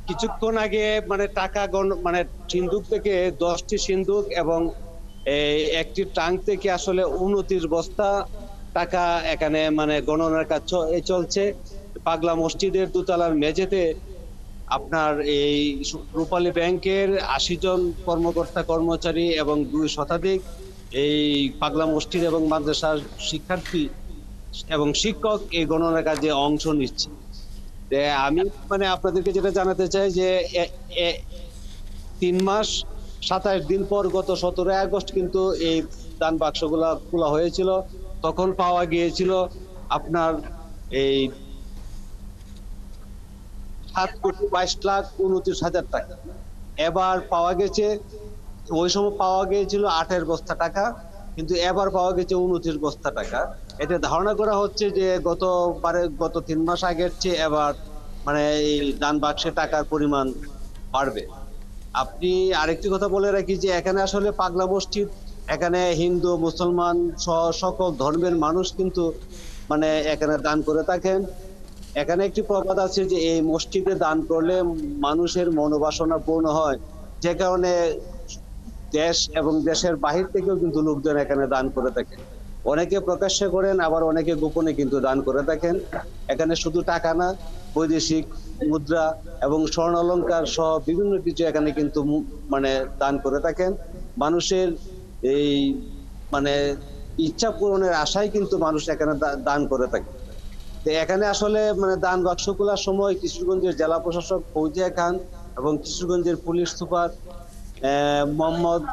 কিছুক্ষণ আগে মানে টাকা মানে সিন্ধুক থেকে 10টি সিন্ধুক এবং একটি ট্রাঙ্ক থেকে আসলে 29 বস্তা টাকা এখানে মানে গণনার কাজ চলছে। পাগলা মসজিদের দোতলার মেঝেতে আপনার এই রূপালী ব্যাংকের 80 জন কর্মকর্তা কর্মচারী এবং 2 শতাধিক এই পাগলা মসজিদ এবং মাদ্রাসার শিক্ষার্থী এবং শিক্ষক এই গণনার কাজে অংশ নিচ্ছে। আমি মানে আপনাদেরকে যেটা জানাতে চাই যে 3 মাস 27 দিন পর গত 17 আগস্ট কিন্তু এই দান বাক্সগুলা খোলা হয়েছিল। তখন পাওয়া গিয়েছিল আপনার এই 7,22,29,000 টাকা। এবার পাওয়া গেছে, ওই সময় পাওয়া গিয়েছিল 28 বস্তা টাকা, কিন্তু এবার পাওয়া গেছে 29 বস্তা টাকা। এতে ধারণা করা হচ্ছে যে গত 3 মাস আগের চেয়ে এবার মানে এই দান বাক্সে টাকার পরিমাণ বাড়বে। আপনি আরেকটি কথা বলে রাখি যে এখানে আসলে পাগলা মসজিদ, এখানে হিন্দু মুসলমান সহ সকল ধর্মের মানুষ কিন্তু মানে এখানে দান করে থাকেন। এখানে একটি প্রবাদ আছে যে এই মসজিদে দান করলে মানুষের মনোবাসনা পূর্ণ হয়, যে কারণে দেশ এবং দেশের বাহির থেকেও কিন্তু লোকজন এখানে দান করে থাকেন। অনেকে প্রকাশ্যে করেন, আবার অনেকে গোপনে কিন্তু দান করে থাকেন। এখানে শুধু টাকা না, বৈদেশিক মুদ্রা এবং স্বর্ণ অলংকার সহ বিভিন্ন কিছু এখানে কিন্তু মানে দান করে থাকেন। মানুষের এই মানে ইচ্ছা পূরণের আশায় কিন্তু মানুষ এখানে দান করে থাকে। এখানে আসলে মানে দান বাক্স খোলার সময় কিশোরগঞ্জের জেলা প্রশাসক ফৌজিয়া খান এবং কিশোরগঞ্জের পুলিশ সুপার মোহাম্মদ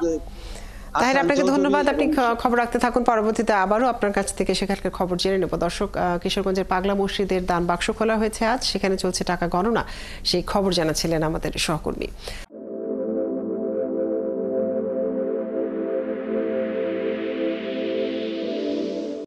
তাহের, হাসান আপনাকে চৌধুরী ধন্যবাদ। আপনি খবর রাখতে থাকুন, পরবর্তীতে আবারও আপনার কাছ থেকে সেখানকার খবর জেনে নেব। দর্শক, কিশোরগঞ্জের পাগলা মসজিদের দান বাক্স খোলা হয়েছে আজ, সেখানে চলছে টাকা গণনা, সেই খবর জানাচ্ছিলেন আমাদের সহকর্মী।